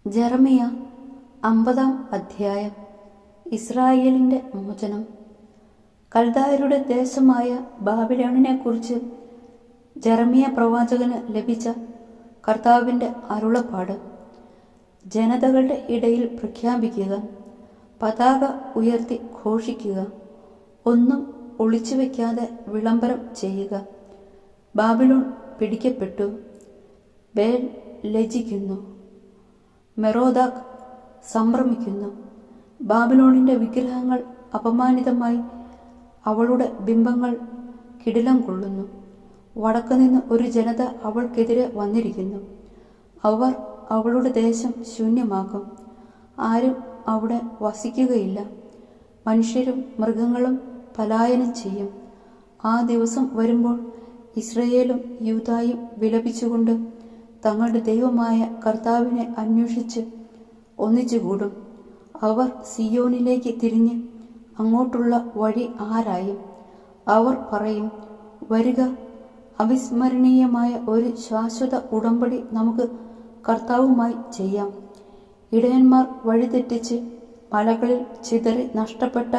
ജെറമിയ 50-ാം അധ്യായം. ഇസ്രായേലിന്റെ മോചനം. കൽദായരുടെ ദേശമായ ബാബിലോണിനെക്കുറിച്ച് ജെറമിയ പ്രവാചകന് ലഭിച്ച കർത്താവിന്റെ അരുളപ്പാട്. ജനതകളുടെ ഇടയിൽ പ്രഖ്യാപിക്കുക, പതാക ഉയർത്തി ഘോഷിക്കുക, ഒന്നും ഒളിച്ചുവെക്കാതെ വിളംബരം ചെയ്യുക. ബാബിലോൺ പിടിക്കപ്പെട്ടു, ബേൽ ലജ്ജിക്കുന്നു, മെറോദാക്ക് സംഭ്രമിക്കുന്നു. ബാബിലോണിന്റെ വിഗ്രഹങ്ങൾ അപമാനിതമായി, അവളുടെ ബിംബങ്ങൾ കിടിലം കൊള്ളുന്നു. വടക്കുനിന്ന് ഒരു ജനത അവൾക്കെതിരെ വന്നിരിക്കുന്നു. അവർ അവളുടെ ദേശം ശൂന്യമാക്കും, ആരും അവിടെ വസിക്കുകയില്ല. മനുഷ്യരും മൃഗങ്ങളും പലായനം ചെയ്യും. ആ ദിവസം വരുമ്പോൾ ഇസ്രയേലും യൂദായും വിലപിച്ചുകൊണ്ട് തങ്ങളുടെ ദൈവമായ കർത്താവിനെ അന്വേഷിച്ച് ഒന്നിച്ചുകൂടും. അവർ സിയോനിലേക്ക് തിരിഞ്ഞ് അങ്ങോട്ടുള്ള വഴി ആരായും. അവർ പറയും, വരിക, അവിസ്മരണീയമായ ഒരു ശാശ്വത ഉടമ്പടി നമുക്ക് കർത്താവുമായി ചെയ്യാം. ഇടയന്മാർ വഴിതെറ്റിച്ച് മലകളിൽ ചിതറി നഷ്ടപ്പെട്ട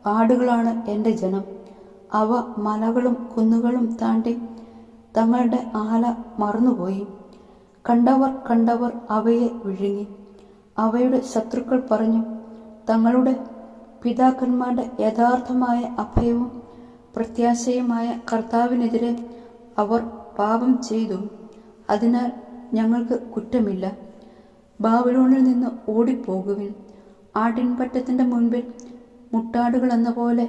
ആടുകളാണ് എൻ്റെ ജനം. അവ മലകളും കുന്നുകളും താണ്ടി തങ്ങളുടെ ആല മറന്നുപോയി. കണ്ടവർ അവയെ വിഴുങ്ങി. അവയുടെ ശത്രുക്കൾ പറഞ്ഞു, തങ്ങളുടെ പിതാക്കന്മാരുടെ യഥാർത്ഥമായ അഭയവും പ്രത്യാശയുമായ കർത്താവിനെതിരെ അവർ പാപം ചെയ്തു. അതിനാൽ ഞങ്ങൾക്ക് കുറ്റമില്ല. ബാബിലോണിൽ നിന്ന് ഓടിപ്പോകുവിൻ. ആട്ടിൻപറ്റത്തിന്റെ മുൻപിൽ മുട്ടാടുകളെന്ന പോലെ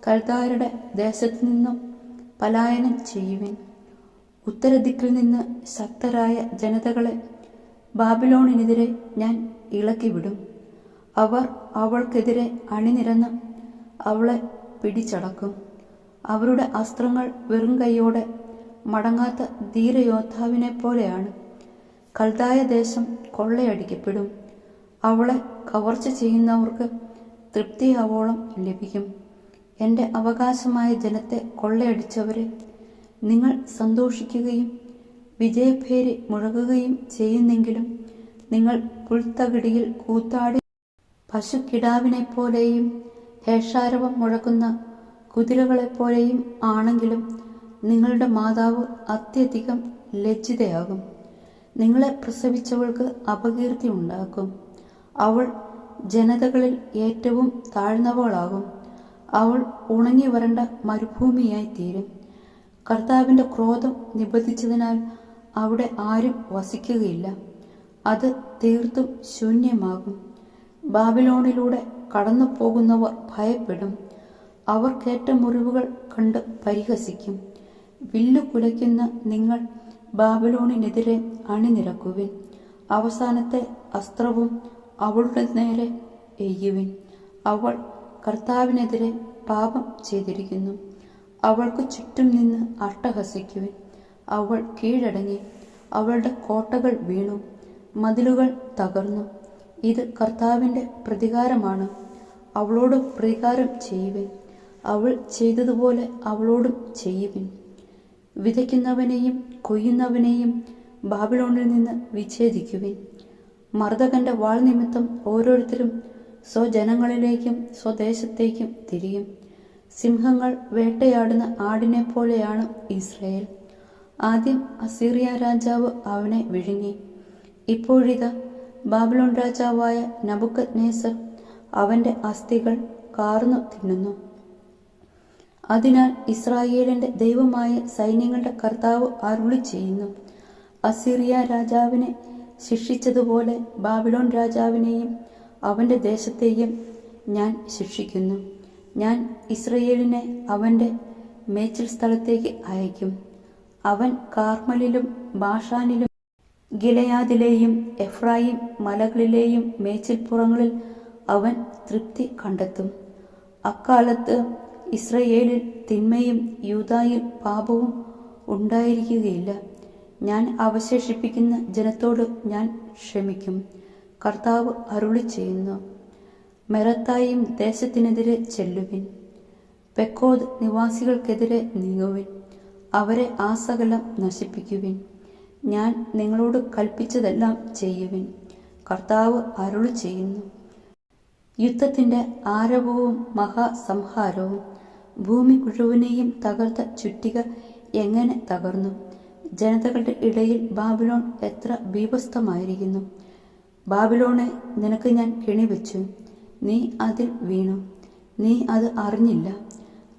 കൽദായരുടെ ദേശത്തു നിന്നും പലായനം ചെയ്യുവിൻ. ഉത്തരദിക്കിൽ നിന്ന് ശക്തരായ ജനതകളെ ബാബിലോണിനെതിരെ ഞാൻ ഇളക്കിവിടും. അവർ അവൾക്കെതിരെ അണിനിരന്ന് അവളെ പിടിച്ചടക്കും. അവരുടെ അസ്ത്രങ്ങൾ വെറും കൈയോടെ മടങ്ങാത്ത ധീരയോദ്ധാവിനെ പോലെയാണ്. കൽദായ ദേശം കൊള്ളയടിക്കപ്പെടും. അവളെ കവർച്ച ചെയ്യുന്നവർക്ക് തൃപ്തിയാവോളം ലഭിക്കും. എൻ്റെ അവകാശമായ ജനത്തെ കൊള്ളയടിച്ചവരെ നിങ്ങൾ സന്തോഷിക്കുകയും വിജയഭേരി മുഴകുകയും ചെയ്യുന്നെങ്കിലും നിങ്ങൾ പുൽത്തകിടിയിൽ കൂത്താടി പശുക്കിടാവിനെപ്പോലെയും ഹേഷാരവം മുഴക്കുന്ന കുതിരകളെപ്പോലെയും ആണെങ്കിലും നിങ്ങളുടെ മാതാവ് അത്യധികം ലജ്ജിതയാകും. നിങ്ങളെ പ്രസവിച്ചവൾക്ക് അപകീർത്തി ഉണ്ടാക്കും. അവൾ ജനതകളിൽ ഏറ്റവും താഴ്ന്നവളാകും. അവൾ ഉണങ്ങി വരണ്ട മരുഭൂമിയായി തീരും. കർത്താവിന്റെ ക്രോധം നിബന്ധിച്ചതിനാൽ അവിടെ ആരും വസിക്കുകയില്ല. അത് തീർത്തും ശൂന്യമാകും. ബാബിലോണിലൂടെ കടന്നു പോകുന്നവർ ഭയപ്പെടും. അവർ കേട്ട മുറിവുകൾ കണ്ട് പരിഹസിക്കും. വില്ലു കുലയ്ക്കുന്ന നിങ്ങൾ ബാബിലോണിനെതിരെ അണിനിരക്കുവിൻ. അവസാനത്തെ അസ്ത്രവും അവളുടെ നേരെ എയ്യുവിൻ. അവൾ കർത്താവിനെതിരെ പാപം ചെയ്തിരിക്കുന്നു. അവൾക്ക് ചുറ്റും നിന്ന് അട്ടഹസിക്കുവിൻ. അവൾ കീഴടങ്ങി, അവളുടെ കോട്ടകൾ വീണു, മതിലുകൾ തകർന്നു. ഇത് കർത്താവിന്റെ പ്രതികാരമാണ്. അവളോട് പ്രതികാരം ചെയ്യുവിൻ. അവൾ ചെയ്തതുപോലെ അവളോടും ചെയ്യുവിൻ. വിതയ്ക്കുന്നവനെയും കൊയ്യുന്നവനെയും ബാബിലോണിൽ നിന്ന് വിച്ഛേദിക്കുവിൻ. മർദ്ദകന്റെ വാൾ നിമിത്തം ഓരോരുത്തരും സ്വജനങ്ങളിലേക്കും സ്വദേശത്തേക്കും തിരിയും. സിംഹങ്ങൾ വേട്ടയാടുന്ന ആടിനെ പോലെയാണ് ഇസ്രായേൽ. ആദ്യം അസീറിയ രാജാവ് അവനെ വിഴുങ്ങി. ഇപ്പോഴിതാ ബാബിലോൺ രാജാവായ നബൂഖദ്നേസർ അവന്റെ അസ്ഥികൾ കാർന്നു തിന്നുന്നു. അതിനാൽ ഇസ്രായേലിന്റെ ദൈവമായ സൈന്യങ്ങളുടെ കർത്താവ് അരുളി ചെയ്യുന്നു, അസീറിയ രാജാവിനെ ശിക്ഷിച്ചതുപോലെ ബാബിലോൺ രാജാവിനെയും അവന്റെ ദേശത്തെയും ഞാൻ ശിക്ഷിക്കുന്നു. ഞാൻ ഇസ്രയേലിനെ അവന്റെ മേച്ചിൽ സ്ഥലത്തേക്ക് അയക്കും. അവൻ കാർമലിലും ബാഷാനിലും ഗിലെയാദിലെയും എഫ്രായിം മലകളിലെയും മേച്ചിൽപ്പുറങ്ങളിൽ അവൻ തൃപ്തി കണ്ടെത്തും. അക്കാലത്ത് ഇസ്രയേലിൽ തിന്മയും യൂദായിൽ പാപവും ഉണ്ടായിരിക്കുകയില്ല. ഞാൻ അവശേഷിപ്പിക്കുന്ന ജനത്തോട് ഞാൻ ക്ഷമിക്കും. കർത്താവ് അരുളി ചെയ്യുന്നു. മെറത്തായിം ദേശത്തിനെതിരെ ചെല്ലുവിൻ. പെക്കോദ് നിവാസികൾക്കെതിരെ നീങ്ങുവിൻ. അവരെ ആസകലം നശിപ്പിക്കുവിൻ. ഞാൻ നിങ്ങളോട് കൽപ്പിച്ചതെല്ലാം ചെയ്യുവിൻ. കർത്താവ് അരുളി ചെയ്യുന്നു. യുദ്ധത്തിൻ്റെ ആരവവും മഹാസംഹാരവും, ഭൂമി മുഴുവനെയും തകർത്ത ചുറ്റിക എങ്ങനെ തകർന്നു! ജനതകളുടെ ഇടയിൽ ബാബിലോൺ എത്ര ബീഭത്സമായിരിക്കുന്നു! ബാബിലോണെ, നിനക്ക് ഞാൻ കെണിവെച്ചു, നീ അതിൽ വീണു, നീ അത് അറിഞ്ഞില്ല.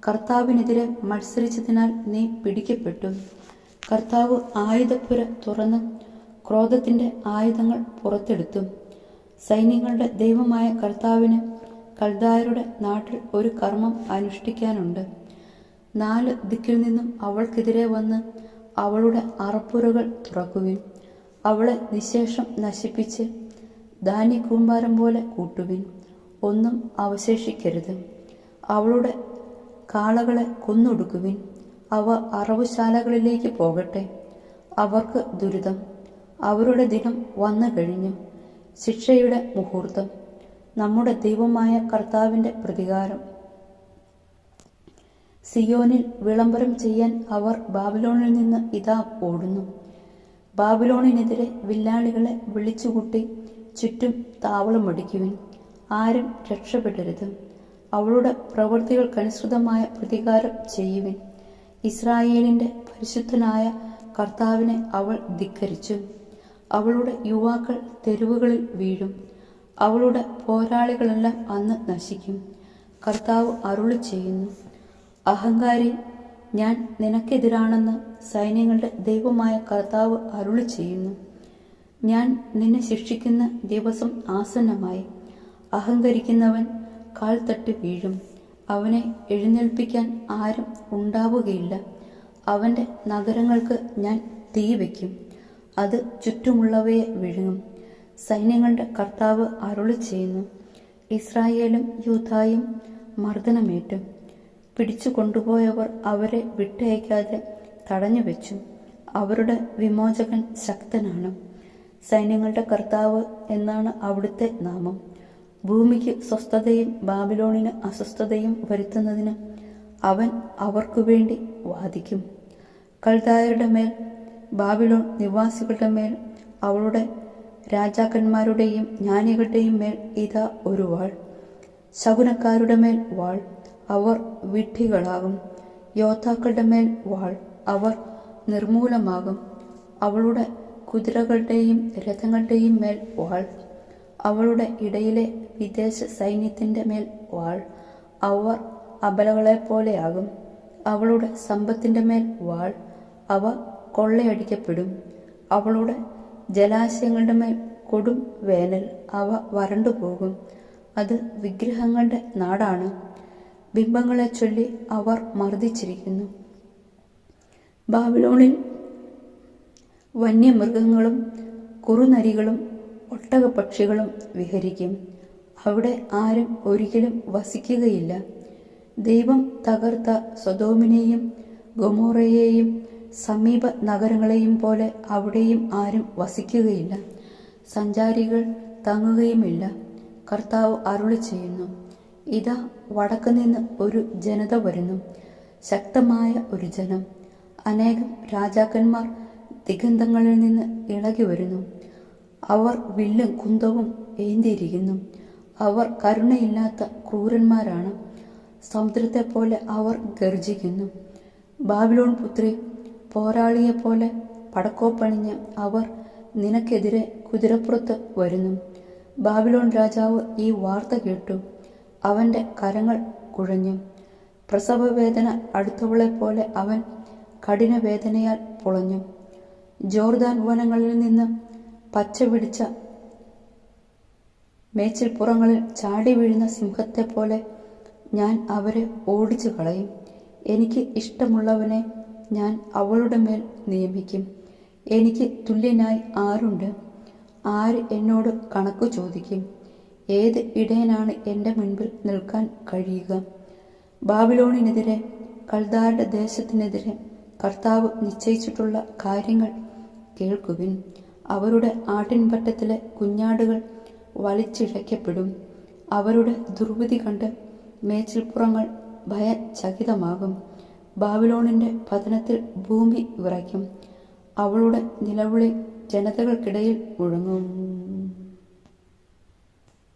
കർത്താവിനെതിരെ മത്സരിച്ചതിനാൽ നീ പിടിക്കപ്പെട്ടു. കർത്താവ് ആയുധപ്പുര തുറന്ന് ക്രോധത്തിൻ്റെ ആയുധങ്ങൾ പുറത്തെടുത്തു. സൈന്യങ്ങളുടെ ദൈവമായ കർത്താവിന് കൽദായരുടെ നാട്ടിൽ ഒരു കർമ്മം അനുഷ്ഠിക്കാനുണ്ട്. 4 ദിക്കിൽ നിന്നും അവൾക്കെതിരെ വന്ന് അവളുടെ അറപ്പുരകൾ തുറക്കുവിൻ. അവളെ നിശേഷം നശിപ്പിച്ച് ധാന്യക്കൂമ്പാരം പോലെ കൂട്ടുവിൻ. ഒന്നും അവശേഷിക്കരുത്. അവളുടെ കാളകളെ കൊന്നൊടുക്കുവിൻ. അവ അറവുശാലകളിലേക്ക് പോകട്ടെ. അവർക്ക് ദുരിതം. അവരുടെ ദിനം വന്നു കഴിഞ്ഞു. ശിക്ഷയുടെ മുഹൂർത്തം. നമ്മുടെ ദൈവമായ കർത്താവിൻ്റെ പ്രതികാരം. സിയോനിൽ വിളംബരം ചെയ്യാൻ അവർ ബാബിലോണിൽ നിന്ന് ഇതാ ഓടുന്നു. ബാബിലോണിനെതിരെ വില്ലാളികളെ വിളിച്ചുകൂട്ടി ചുറ്റും താവളമടിക്കുവിൻ. ആരും രക്ഷപ്പെടരുത്. അവളുടെ പ്രവൃത്തികൾക്കനുസൃതമായ പ്രതികാരം ചെയ്യുവിൻ. ഇസ്രായേലിൻ്റെ പരിശുദ്ധനായ കർത്താവിനെ അവൾ ധിക്കരിച്ചു. അവളുടെ യുവാക്കൾ തെരുവുകളിൽ വീഴും. അവളുടെ പോരാളികളെല്ലാം അന്ന് നശിക്കും. കർത്താവ് അരുളി ചെയ്യുന്നു. അഹങ്കാരി, ഞാൻ നിനക്കെതിരാണെന്ന് സൈന്യങ്ങളുടെ ദൈവമായ കർത്താവ് അരുളി ചെയ്യുന്നു. ഞാൻ നിന്നെ ശിക്ഷിക്കുന്ന ദിവസം ആസന്നമായി. അഹങ്കരിക്കുന്നവൻ കാൽ തട്ടി വീഴും. അവനെ എഴുന്നേൽപ്പിക്കാൻ ആരും ഉണ്ടാവുകയില്ല. അവൻ്റെ നഗരങ്ങൾക്ക് ഞാൻ തീ വയ്ക്കും. അത് ചുറ്റുമുള്ളവയെ വിഴുങ്ങും. സൈന്യങ്ങളുടെ കർത്താവ് അരുളി ചെയ്യുന്നു. ഇസ്രായേലും യൂദായും മർദ്ദനമേറ്റു. പിടിച്ചു കൊണ്ടുപോയവർ അവരെ വിട്ടയക്കാതെ തടഞ്ഞുവെച്ചു. അവരുടെ വിമോചകൻ ശക്തനാണ്. സൈന്യങ്ങളുടെ കർത്താവ് എന്നാണ് അവിടുത്തെ നാമം. ഭൂമിക്ക് സ്വസ്ഥതയും ബാബിലോണിന് അസ്വസ്ഥതയും വരുത്തുന്നതിന് അവൻ അവർക്കു വേണ്ടി വാദിക്കും. കൽദായരുടെ മേൽ, ബാബിലോൺ നിവാസികളുടെ മേൽ, അവളുടെ രാജാക്കന്മാരുടെയും ജ്ഞാനികളുടെയും മേൽ ഇതാ ഒരു വാൾ. ശകുനക്കാരുടെ മേൽ വാൾ, അവർ വിഡ്ഢികളാകും. യോദ്ധാക്കളുടെ മേൽ വാൾ, അവർ നിർമൂലമാകും. അവളുടെ കുതിരകളുടെയും രഥങ്ങളുടെയും മേൽ വാൾ, അവളുടെ ഇടയിലെ വിദേശ സൈന്യത്തിൻ്റെ മേൽ വാൾ, അവർ അബലകളെപ്പോലെയാകും. അവളുടെ സമ്പത്തിൻ്റെ മേൽ വാൾ, അവ കൊള്ളയടിക്കപ്പെടും. അവളുടെ ജലാശയങ്ങളുടെ മേൽ കൊടും വേനൽ, അവ വരണ്ടുപോകും. അത് വിഗ്രഹങ്ങളുടെ നാടാണ്. ബിംബങ്ങളെ ചൊല്ലി അവർ മർദ്ദിച്ചിരിക്കുന്നു. ബാബിലോണിൽ വന്യമൃഗങ്ങളും കുറുനരികളും ഒട്ടകപ്പക്ഷികളും വിഹരിക്കും. അവിടെ ആരും ഒരിക്കലും വസിക്കുകയില്ല. ദൈവം തകർത്ത സൊദോമിനെയും ഗൊമോറയെയും സമീപ നഗരങ്ങളെയും പോലെ അവിടെയും ആരും വസിക്കുകയില്ല. സഞ്ചാരികൾ തങ്ങുകയുമില്ല. കർത്താവ് അരുളി ചെയ്യുന്നു. ഇതാ, വടക്ക് നിന്ന് ഒരു ജനത വരുന്നു, ശക്തമായ ഒരു ജനം. അനേകം രാജാക്കന്മാർ ദിഗന്ധങ്ങളിൽ നിന്ന് ഇളകി വരുന്നു. അവർ വില്ലും കുന്തവും ഏന്തിയിരിക്കുന്നു. അവർ കരുണയില്ലാത്ത ക്രൂരന്മാരാണ്. സമുദ്രത്തെപ്പോലെ അവർ ഗർജിക്കുന്നു. ബാബിലോൺ പുത്രി, പോരാളിയെപ്പോലെ പടക്കോപ്പണിഞ്ഞ് അവർ നിനക്കെതിരെ കുതിരപ്പുറത്ത് വരുന്നു. ബാബിലോൺ രാജാവ് ഈ വാർത്ത കേട്ടു. അവൻ്റെ കരങ്ങൾ കുഴഞ്ഞു. പ്രസവവേദന അടുത്തവളെപ്പോലെ അവൻ കഠിനവേദനയാൽ പുളഞ്ഞു. ജോർദാൻ വനങ്ങളിൽ നിന്ന് പച്ച പിടിച്ച മേച്ചിൽപ്പുറങ്ങളിൽ ചാടി വീഴുന്ന സിംഹത്തെപ്പോലെ ഞാൻ അവരെ ഓടിച്ചു കളയും. എനിക്ക് ഇഷ്ടമുള്ളവനെ ഞാൻ അവളുടെ മേൽ നിയമിക്കും. എനിക്ക് തുല്യനായി ആരുണ്ട്? ആര് എന്നോട് കണക്ക് ചോദിക്കും? ഏത് ഇടയനാണ് എൻ്റെ മുൻപിൽ നിൽക്കാൻ കഴിയുക? ബാബിലോണിനെതിരെ, കൽദാരുടെ ദേശത്തിനെതിരെ കർത്താവ് നിശ്ചയിച്ചിട്ടുള്ള കാര്യങ്ങൾ കേൾക്കുവിൻ. അവരുടെ ആട്ടിൻപറ്റത്തിലെ കുഞ്ഞാടുകൾ വലിച്ചിഴയ്ക്കപ്പെടും. അവരുടെ ദുർവിധി കണ്ട് മേച്ചിൽപ്പുറങ്ങൾ ഭയചകിതമാകും. ബാബിലോണിൻ്റെ പതനത്തിൽ ഭൂമി വിറയ്ക്കും. അവളുടെ നിലവിളി ജനതകൾക്കിടയിൽ മുഴങ്ങും.